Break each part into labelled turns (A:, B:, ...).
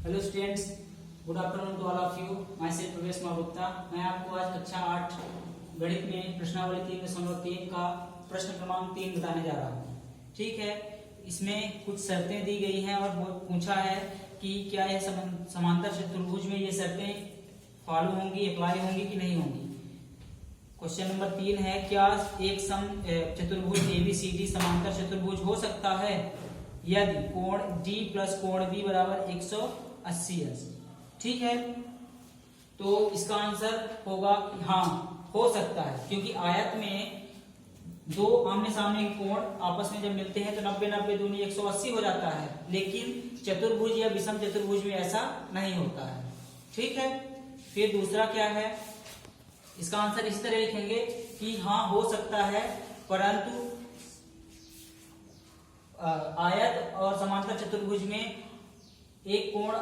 A: Hello students, good afternoon to all of you. Myself Pravesh Gupta. मैं आपको आज कक्षा 8 गणित में प्रश्नावली 3.3 का प्रश्न क्रमांक 3 बताने जा रहा हूँ। ठीक है, इसमें कुछ शर्तें दी गई हैं और पूछा है कि क्या यह समांतर चतुर्भुज में ये शर्तें फॉलो होंगी, अप्लाई होंगी कि नहीं होंगी। क्वेश्चन नंबर 3 है, क्या एक चतुर्भुज ABCD समांतर चतुर्भुज हो सकता है यदि कोण D प्लस कोण B बराबर 180 है। ठीक है, तो इसका आंसर होगा कि हाँ हो सकता है, क्योंकि आयत में दो आमने सामने के कोण आपस में जब मिलते हैं तो 90-90 दूनी 180 हो जाता है, लेकिन चतुर्भुज या विषम चतुर्भुज में ऐसा नहीं होता है। ठीक है, फिर दूसरा क्या है, इसका आंसर इस तरह लिखेंगे कि हाँ हो सकता है, परंतु आयत और समांतर चतुर्भुज में एक कोण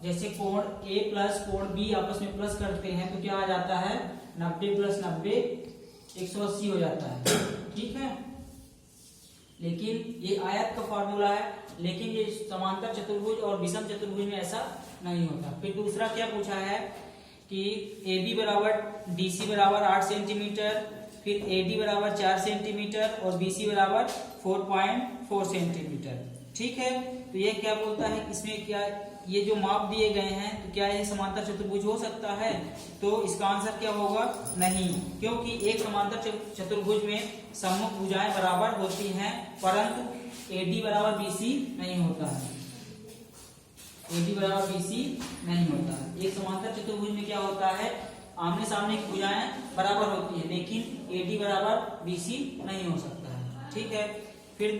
A: जैसे कोण A प्लस कोण B आपस में प्लस करते हैं तो क्या आ जाता है 90 प्लस 90 180 हो जाता है। ठीक है, लेकिन ये आयत का फॉर्मूला है, लेकिन ये समांतर चतुर्भुज और विषम चतुर्भुज में ऐसा नहीं होता। फिर दूसरा क्या पूछा है कि AB बराबर DC बराबर 8 सेंटीमीटर, फिर AD बराबर 4 सेंटीमीटर और BC बराबर 4.4 सेंटीमीटर। ठीक है, तो ये क्या बोलता है, इसमें क्या ये जो माप दिए गए हैं तो क्या ये समांतर चतुर्भुज हो सकता है। तो इसका आंसर क्या होगा, नहीं, क्योंकि एक समांतर चतुर्भुज में सम्मुख भुजाएं बराबर होती हैं, परंतु AD बराबर BC नहीं होता है। AD बराबर BC नहीं होता है। एक समांतर चतुर्भुज में क्या होता है, आमने सामने की भुजाएं बराबर होती है, लेकिन AD बराबर BC नहीं हो सकता है। ठीक है, फिर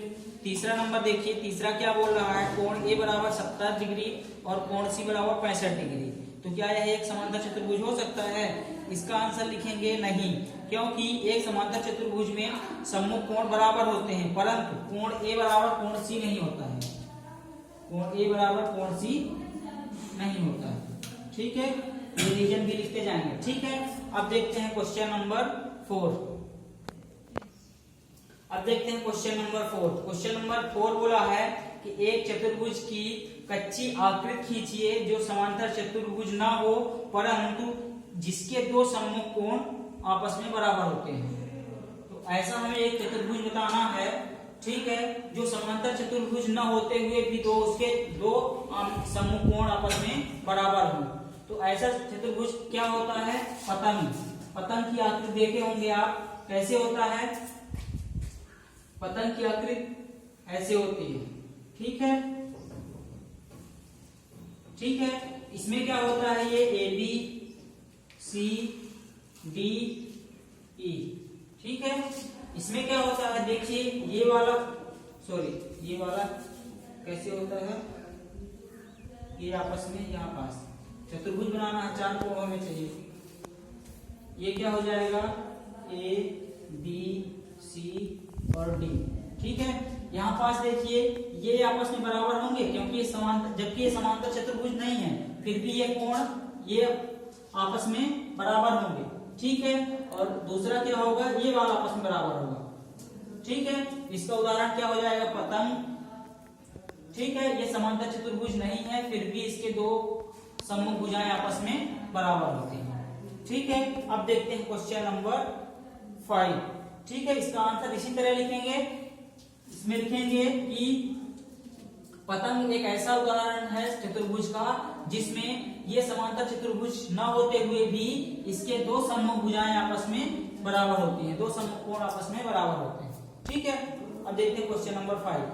A: तीसरा नंबर देखिए, तीसरा क्या बोल रहा है, कोण A बराबर 70 डिग्री और कोण C बराबर 65 डिग्री। तो क्या यह एक समांतर चतुर्भुज हो सकता है। इसका आंसर लिखेंगे नहीं, क्योंकि एक समांतर चतुर्भुज में सम्मुख कोण बराबर होते हैं, परंतु कोण A बराबर कोण C नहीं होता है। कोण A बराबर कोण C नहीं होता है। ठीक है, ये रीजन भी लिखते जाएंगे। ठीक है, अब देखते हैं क्वेश्चन नंबर 4। अब देखते हैं क्वेश्चन नंबर 4। क्वेश्चन नंबर 4 बोला है कि एक चतुर्भुज की कच्ची आकृति खींचिए जो समांतर चतुर्भुज ना हो, परंतु जिसके दो सम्मुख कोण आपस में बराबर होते हैं। तो ऐसा हमें एक चतुर्भुज बताना है, ठीक है, जो समांतर चतुर्भुज न होते हुए भी उसके दो सम्मुख कोण आपस में बराबर हो। तो ऐसा चतुर्भुज क्या होता है, पतंग। पतंग की आकृति देखे होंगे आप, कैसे होता है, पतंग की आकृति ऐसे होती है। ठीक है, ठीक है, इसमें क्या होता है, ये ABCDE। ठीक है, इसमें क्या होता है, देखिए ये वाला कैसे होता है, ये आपस में यहाँ पास चतुर्भुज बनाना है, 4 कोण होने चाहिए। ये क्या हो जाएगा, ABC और D। ठीक है, यहाँ पास देखिए ये आपस में बराबर होंगे, क्योंकि जबकि ये समांतर चतुर्भुज नहीं है, फिर भी ये कोण ये आपस में बराबर होंगे। ठीक है, और दूसरा क्या होगा, ये वाला आपस में बराबर होगा। ठीक है, इसका उदाहरण क्या हो जाएगा, पतंग। ठीक है, ये समांतर चतुर्भुज नहीं है, फिर भी इसके दो सम्मुख भुजाएं आपस में बराबर होती हैं। ठीक है, अब देखते हैं क्वेश्चन नंबर 5। ठीक है, इसका आंसर इसी तरह लिखेंगे। इसमें लिखेंगे कि पतंग एक ऐसा उदाहरण है चतुर्भुज का जिसमें ये समांतर चतुर्भुज न होते हुए भी इसके दो सम्मुख भुजाएं आपस में बराबर होती हैं, दो सम्मुख कोण आपस में बराबर होते हैं। ठीक है, अब देखते हैं क्वेश्चन नंबर 5।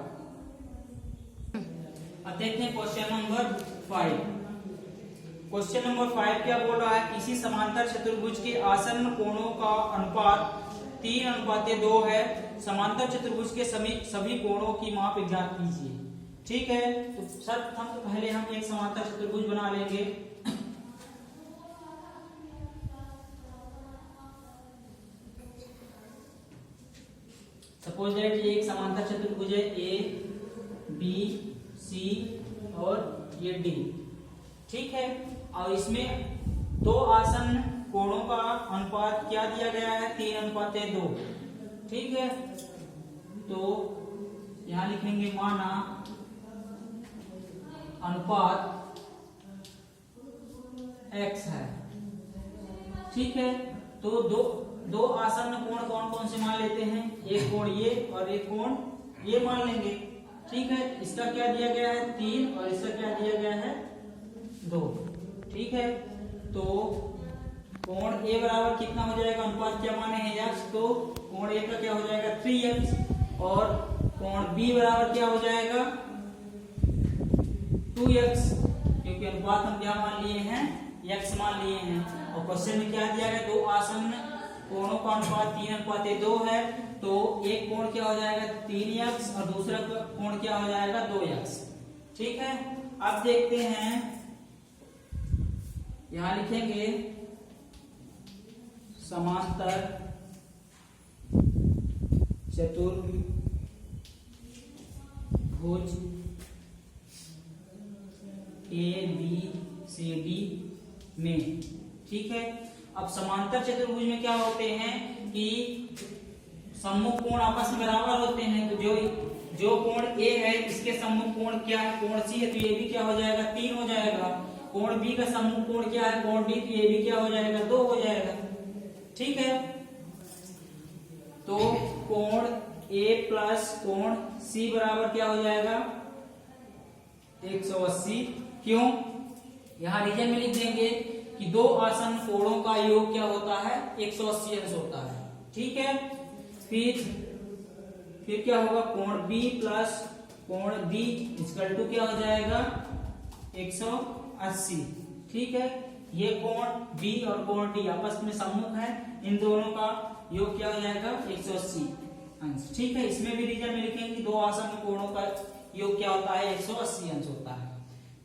A: अब देखते हैं क्वेश्चन नंबर 5। क्वेश्चन नंबर 5 क्या बोल रहा है, किसी समांतर चतुर्भुज के आसन्न कोणों का अनुपात 3:2 है। समांतर चतुर्भुज के सभी कोणों की माप ज्ञात कीजिए। ठीक है, तो सर्वप्रथम तो पहले हम एक समांतर चतुर्भुज बना लेंगे। सपोज दैट ये एक समांतर चतुर्भुज है, ABC और ये D। ठीक है, और इसमें दो आसन्न कोणों का अनुपात क्या दिया गया है, 3:2। ठीक है, तो यहां लिखेंगे माना अनुपात x है। ठीक है, तो दो आसन्न कोण कौन कौन से मान लेते हैं, एक कोण ये और एक कोण ये मान लेंगे। ठीक है, इसका क्या दिया गया है 3 और इसका क्या दिया गया है 2। ठीक है, तो कोण A बराबर कितना हो जाएगा, अनुपात क्या माने हैं x, तो कोण A का क्या हो जाएगा 3x और कोण B बराबर क्या हो जाएगा 2x, क्योंकि अनुपात हम क्या मान लिए हैं x मान लिए हैं। और क्वेश्चन में क्या दिया गया, दो आसन्न कोणों का अनुपात 3:2 है, तो एक कोण क्या हो जाएगा 3x और दूसरा कोण क्या हो जाएगा 2x। ठीक है, अब देखते हैं, यहां लिखेंगे समांतर चतुर्भुज ABCD में। ठीक है, अब समांतर चतुर्भुज में क्या होते हैं कि सम्मुख कोण आपस में बराबर होते हैं, तो जो कोण A है इसके सम्मुख कोण क्या है कोण C है, तो ये भी क्या हो जाएगा 3 हो जाएगा। कोण B का सम्मुख कोण क्या है कोण D, तो ये भी क्या हो जाएगा 2 हो जाएगा। ठीक है, तो कोण A प्लस कोण C बराबर क्या हो जाएगा 180। क्यों, यहां रीजन में लिख देंगे कि दो आसन्न कोणों का योग क्या होता है 180 अंश होता है। ठीक है, फिर क्या होगा कोण B प्लस कोण D इक्वल टू क्या हो जाएगा 180। ठीक है, ये कोण B और कोण D आपस में सम्मुख है, इन दोनों का योग क्या हो जाएगा 180 अंश। ठीक है, इसमें भी रीजन में लिखेंगे कि दो आसन्न कोणों का योग क्या होता है 180 अंश होता है।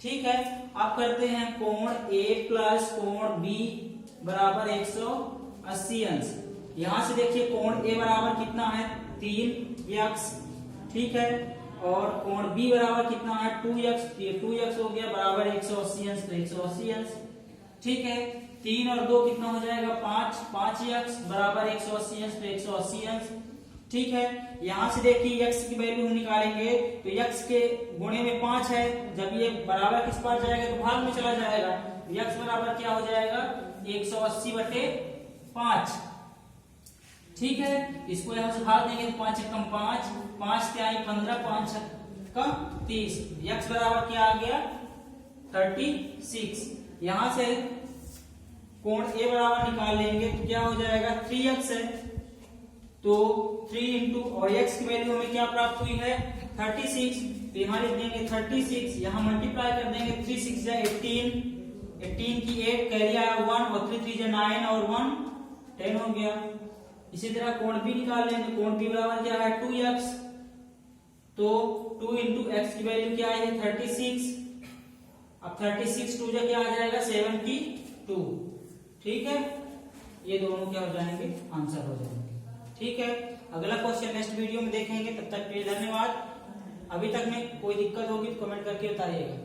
A: ठीक है, अब करते हैं कोण A प्लस कोण B बराबर 180 अंश। यहां से देखिए कोण A बराबर कितना है 3x। ठीक है, और कोण B बराबर कितना है 2x, ये 2x हो गया बराबर 180 अंश, तो 180 अंश। ठीक है, 3 और 2 कितना हो जाएगा 5x बराबर 180 अंश, तो 180 अंश। ठीक है, यहां से देखिए x की वैल्यू हम निकालेंगे, तो x के गुणे में 5 है, जब ये बराबर किस पास जाएगा तो भाग में चला जाएगा, x बराबर क्या हो जाएगा 180/5। ठीक है, इसको यहां से भाग देंगे, 5 एकम 5, 5 क्या आई 15, 5 का 30, x बराबर क्या आ गया 36। यहां से कोण A बराबर निकाल लेंगे, तो क्या हो जाएगा 3x है, तो 3 इंटू और x की वैल्यू हमें क्या प्राप्त हुई है 36, तो यहां लिख देंगे 36, यहां मल्टीप्लाई कर देंगे 3 6 जा 18, 18 की 8 कैरी आया 1 और 3 3 जा 9 और 1 10 हो गया। इसी तरह कोण B निकाल लेंगे, कोण B बराबर क्या है 2x, तो 2 इंटू x की वैल्यू क्या है 36, अब 36 2 जा क्या आ जाएगा 72। ठीक है, ये दोनों क्या हो जाएंगे आंसर हो जाएंगे। ठीक है, अगला क्वेश्चन नेक्स्ट वीडियो में देखेंगे, तब तक के लिए धन्यवाद। अभी तक में कोई दिक्कत होगी तो कमेंट करके बताइएगा।